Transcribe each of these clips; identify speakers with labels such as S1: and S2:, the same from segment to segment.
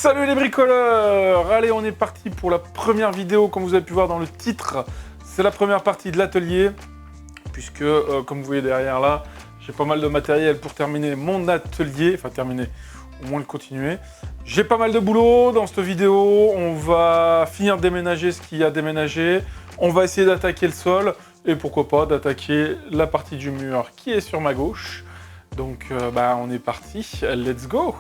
S1: Salut les bricoleurs! Allez, on est parti pour la première vidéo, comme vous avez pu voir dans le titre. C'est la première partie de l'atelier, puisque, comme vous voyez derrière là, j'ai pas mal de matériel pour terminer mon atelier, enfin terminer, au moins le continuer. J'ai pas mal de boulot dans cette vidéo, on va finir de déménager ce qu'il y a à déménager, on va essayer d'attaquer le sol, et pourquoi pas d'attaquer la partie du mur qui est sur ma gauche. Donc on est parti, let's go!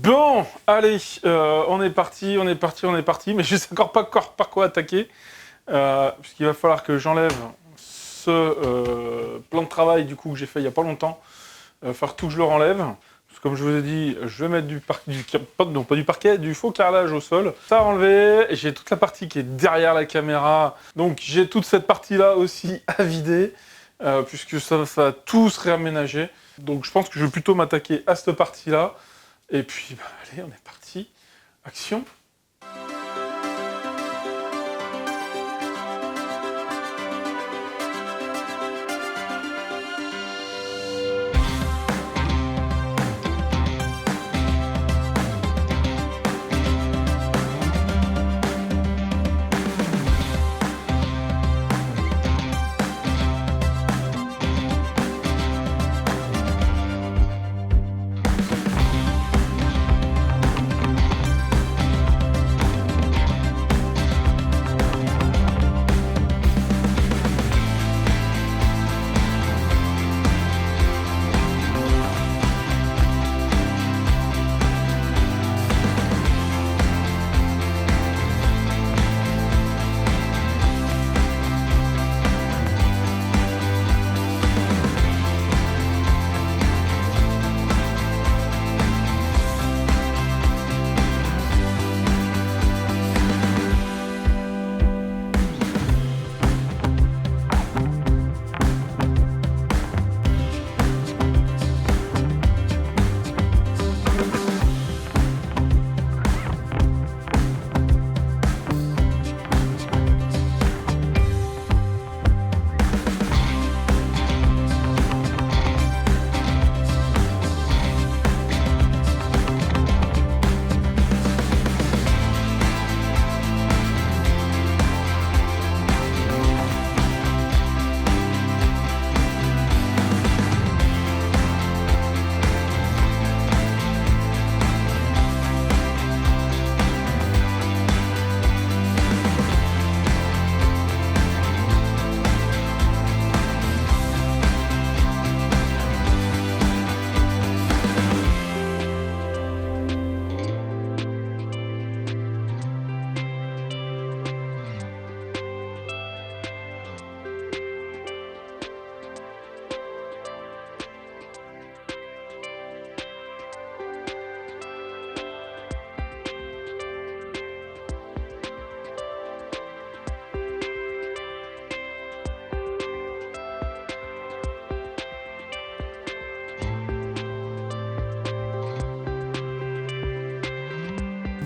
S1: Bon, allez, on est parti, mais je sais encore pas par quoi attaquer, puisqu'il va falloir que j'enlève ce plan de travail du coup que j'ai fait il y a pas longtemps. Il va falloir tout que je le renlève, parce que comme je vous ai dit, je vais mettre du faux carrelage au sol. Ça à enlever, j'ai toute la partie qui est derrière la caméra, donc j'ai toute cette partie-là aussi à vider, puisque ça va tout se réaménager. Donc je pense que je vais plutôt m'attaquer à cette partie-là. Et puis, allez, on est parti. Action!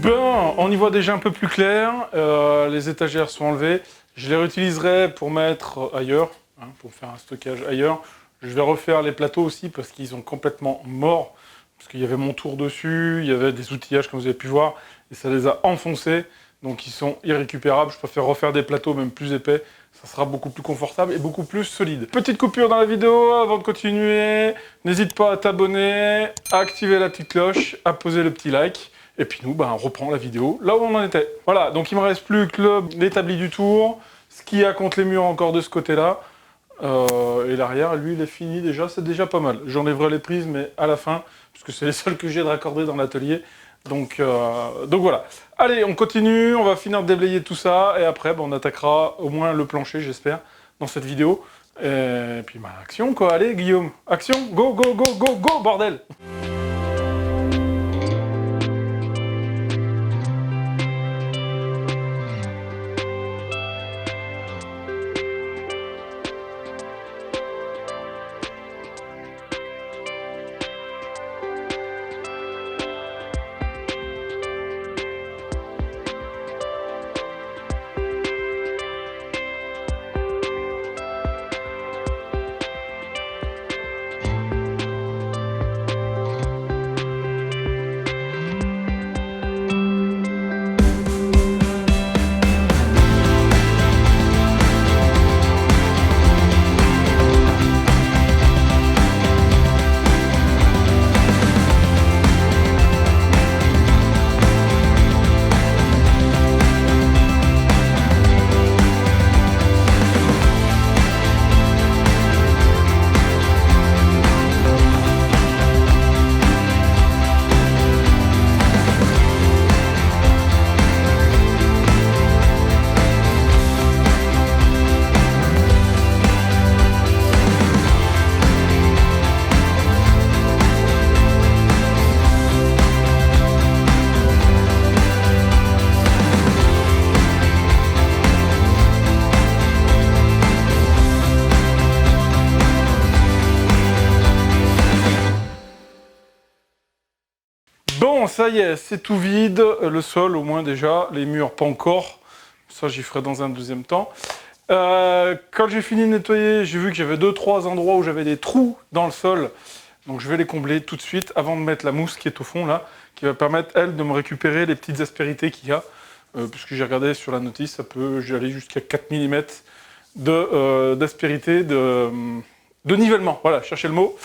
S1: Bon, on y voit déjà un peu plus clair, les étagères sont enlevées, je les réutiliserai pour mettre ailleurs, pour faire un stockage ailleurs. Je vais refaire les plateaux aussi parce qu'ils sont complètement morts, parce qu'il y avait mon tour dessus, il y avait des outillages comme vous avez pu voir, et ça les a enfoncés, donc ils sont irrécupérables. Je préfère refaire des plateaux même plus épais, ça sera beaucoup plus confortable et beaucoup plus solide. Petite coupure dans la vidéo avant de continuer, n'hésite pas à t'abonner, à activer la petite cloche, à poser le petit like. Et puis nous, on reprend la vidéo là où on en était. Voilà, donc il me reste plus que l'établi du tour, ce qu'il y a contre les murs encore de ce côté-là. Et l'arrière, lui, il est fini déjà, c'est déjà pas mal. J'enlèverai les prises, mais à la fin, puisque c'est les seules que j'ai de raccorder dans l'atelier. Donc voilà. Allez, on continue, on va finir de déblayer tout ça, et après, on attaquera au moins le plancher, j'espère, dans cette vidéo. Et puis, action quoi, allez Guillaume, action, go, go, go, go, go, bordel! ça y est, c'est tout vide. Le sol, au moins déjà. Les murs, pas encore. Ça, j'y ferai dans un deuxième temps. Quand j'ai fini de nettoyer, j'ai vu que j'avais 2-3 endroits où j'avais des trous dans le sol. Donc je vais les combler tout de suite avant de mettre la mousse qui est au fond là, qui va permettre, elle, de me récupérer les petites aspérités qu'il y a. Puisque j'ai regardé sur la notice, ça peut aller jusqu'à 4 mm d'aspérité, de nivellement. Voilà, cherchez le mot.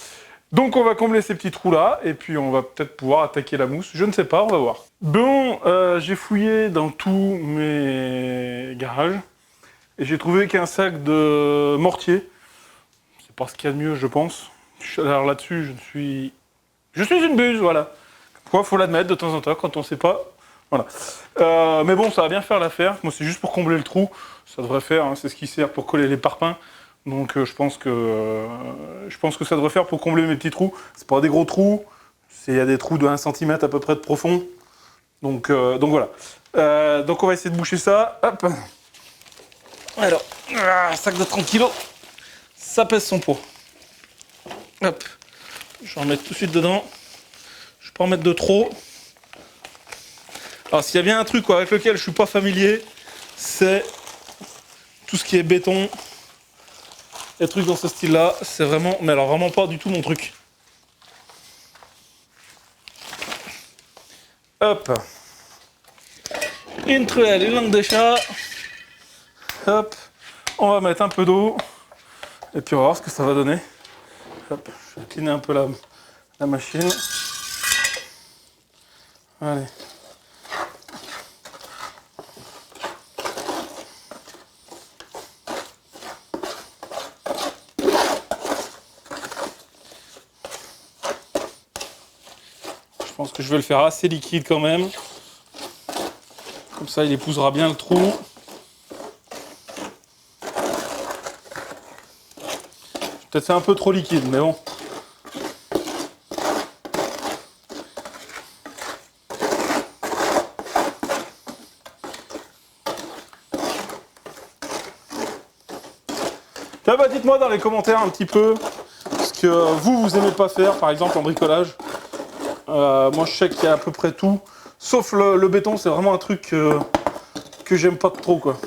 S1: Donc on va combler ces petits trous là, et puis on va peut-être pouvoir attaquer la mousse. Je ne sais pas, on va voir. Bon, j'ai fouillé dans tous mes garages, et j'ai trouvé qu'un sac de mortier. C'est pas ce qu'il y a de mieux, je pense. Alors là-dessus, je suis une buse, voilà. Quoi, faut l'admettre de temps en temps, quand on sait pas. Voilà. Mais bon, ça va bien faire l'affaire. Moi, c'est juste pour combler le trou. Ça devrait faire, hein, c'est ce qui sert pour coller les parpaings. Donc je pense que ça devrait faire pour combler mes petits trous. C'est pas des gros trous. Il y a des trous de 1 cm à peu près de profond. Donc voilà. Donc on va essayer de boucher ça. Hop. Alors, sac de 30 kg. Ça pèse son poids. Hop. Je vais en mettre tout de suite dedans. Je vais pas en mettre de trop. Alors s'il y a bien un truc avec lequel je suis pas familier, c'est tout ce qui est béton. Les trucs dans ce style-là, c'est vraiment, mais alors vraiment pas du tout mon truc. Hop. Une truelle, une langue de chat. Hop. On va mettre un peu d'eau. Et puis on va voir ce que ça va donner. Hop. Je vais cleaner un peu la machine. Allez. Je pense que je vais le faire assez liquide quand même. Comme ça, il épousera bien le trou. Peut-être c'est un peu trop liquide, mais bon. Là, bah, dites-moi dans les commentaires un petit peu ce que vous aimez pas faire, par exemple en bricolage. Moi, je sais qu'il y a à peu près tout. Sauf le béton, c'est vraiment un truc que j'aime pas trop, quoi.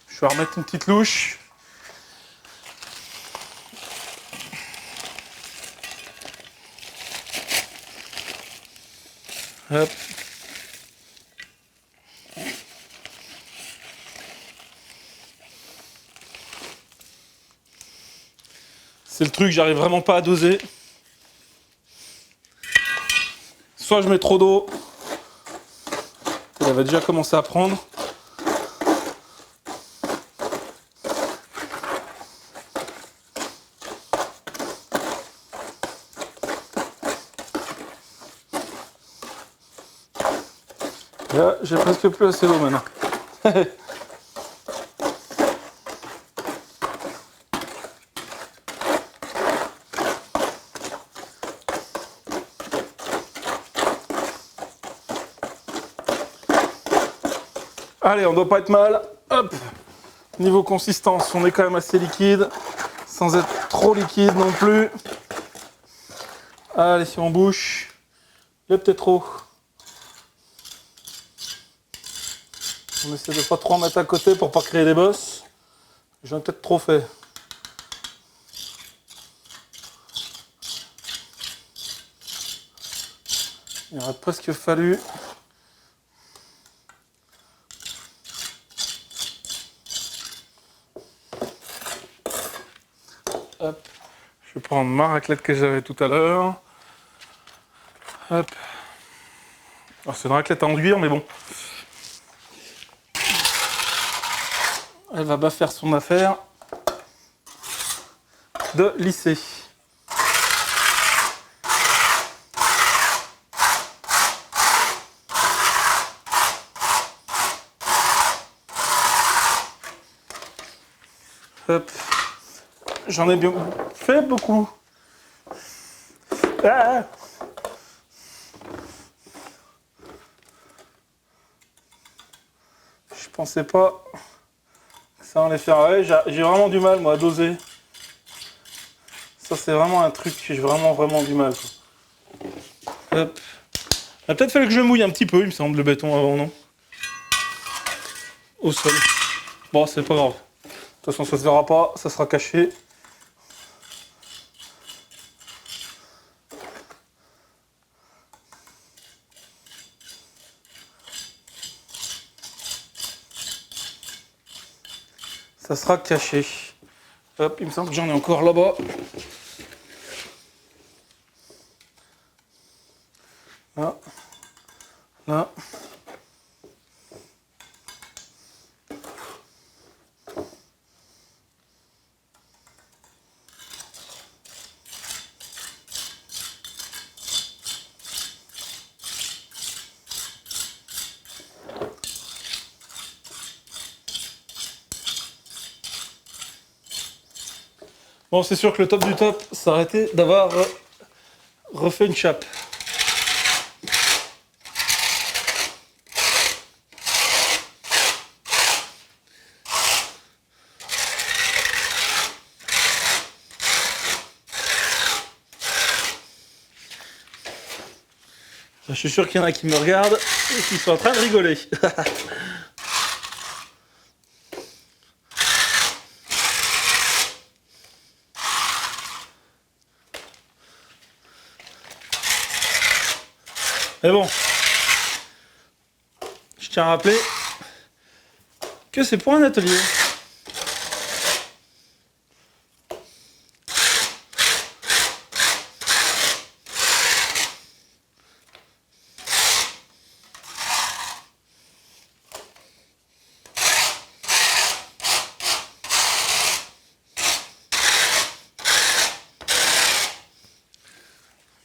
S1: Je vais remettre une petite louche. Hop. C'est le truc, j'arrive vraiment pas à doser. Soit je mets trop d'eau, elle va déjà commencer à prendre. Là, j'ai presque plus assez d'eau maintenant. Allez, on doit pas être mal. Hop. Niveau consistance, on est quand même assez liquide, sans être trop liquide non plus. Allez, si on bouche, il est peut-être trop. On essaie de pas trop en mettre à côté pour pas créer des bosses. J'en ai peut-être trop fait. Il aurait presque fallu. Hop. Je vais prendre ma raclette que j'avais tout à l'heure. Hop. Alors c'est une raclette à enduire, mais bon. Elle va bien faire son affaire de lisser. Hop. J'en ai bien fait beaucoup. Ah, je pensais pas que ça allait faire. Ouais, j'ai vraiment du mal moi à doser. Ça c'est vraiment un truc que j'ai vraiment du mal, quoi. Hop. Il a peut-être fallu que je le mouille un petit peu, il me semble, le béton avant, non? Au sol. Bon, c'est pas grave. De toute façon, ça se verra pas, ça sera caché. Ça sera caché. Hop, il me semble que j'en ai encore là-bas. Là. Là. Bon, c'est sûr que le top du top, ça aurait été d'avoir refait une chape. Je suis sûr qu'il y en a qui me regardent et qui sont en train de rigoler. Mais bon, je tiens à rappeler que c'est pour un atelier.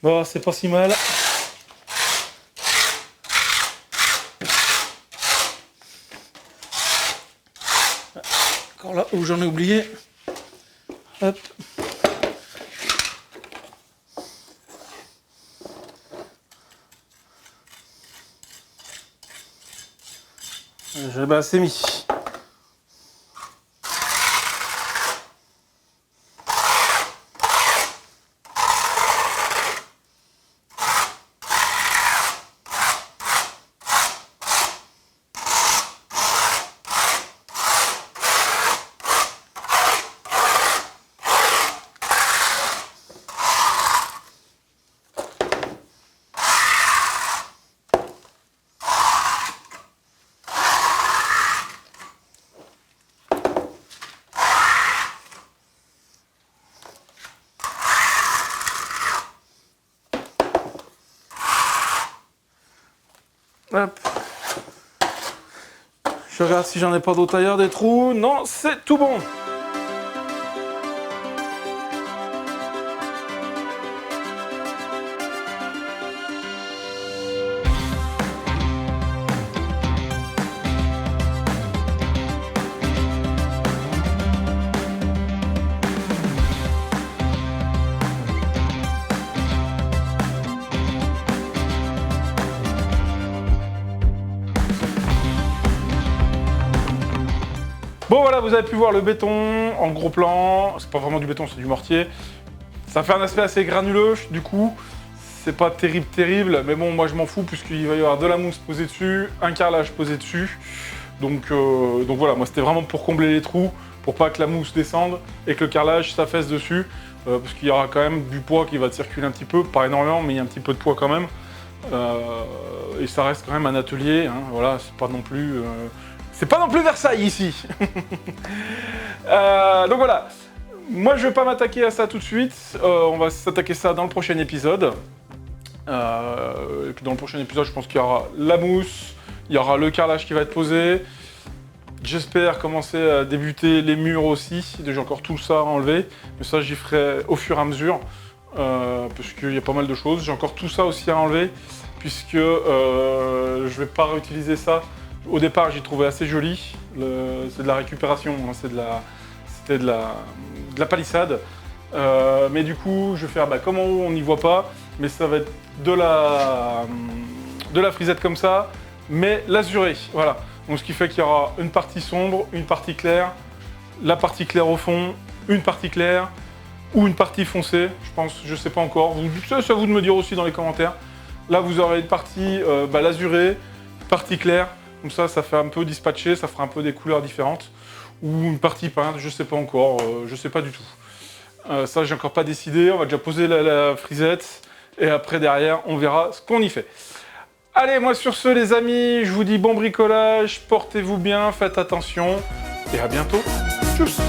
S1: Bon, c'est pas si mal. Encore là où j'en ai oublié. Hop. J'ai assez mis. Hop. Je regarde si j'en ai pas d'autres ailleurs, des trous. Non, c'est tout bon. Bon voilà, vous avez pu voir le béton en gros plan. C'est pas vraiment du béton, c'est du mortier. Ça fait un aspect assez granuleux, du coup. C'est pas terrible, mais bon, moi je m'en fous puisqu'il va y avoir de la mousse posée dessus, un carrelage posé dessus. Donc voilà, moi c'était vraiment pour combler les trous, pour pas que la mousse descende et que le carrelage s'affaisse dessus. Parce qu'il y aura quand même du poids qui va circuler un petit peu, pas énormément, mais il y a un petit peu de poids quand même. Et ça reste quand même un atelier, hein, voilà, c'est pas non plus... C'est pas non plus Versailles ici. Donc voilà, moi je vais pas m'attaquer à ça tout de suite, on va s'attaquer ça dans le prochain épisode. Et puis dans le prochain épisode, je pense qu'il y aura la mousse, il y aura le carrelage qui va être posé. J'espère commencer à débuter les murs aussi, j'ai encore tout ça à enlever, mais ça j'y ferai au fur et à mesure, parce qu'il y a pas mal de choses. J'ai encore tout ça aussi à enlever, puisque je vais pas réutiliser ça. Au départ, j'ai trouvé assez joli. C'est de la récupération, hein, c'était de la palissade. Mais du coup, je vais faire comme en haut, on n'y voit pas, mais ça va être de la frisette comme ça, mais l'azuré. Voilà. Donc, ce qui fait qu'il y aura une partie sombre, une partie claire, la partie claire au fond, une partie claire ou une partie foncée. Je pense, je sais pas encore. C'est à vous de me dire aussi dans les commentaires. Là, vous aurez une partie l'azurée, une partie claire. Comme ça fait un peu dispatché, ça fera un peu des couleurs différentes. Ou une partie peinte, je sais pas encore, je sais pas du tout. Ça, j'ai encore pas décidé. On va déjà poser la frisette. Et après, derrière, on verra ce qu'on y fait. Allez, moi sur ce, les amis, je vous dis bon bricolage, portez-vous bien, faites attention. Et à bientôt. Tchuss.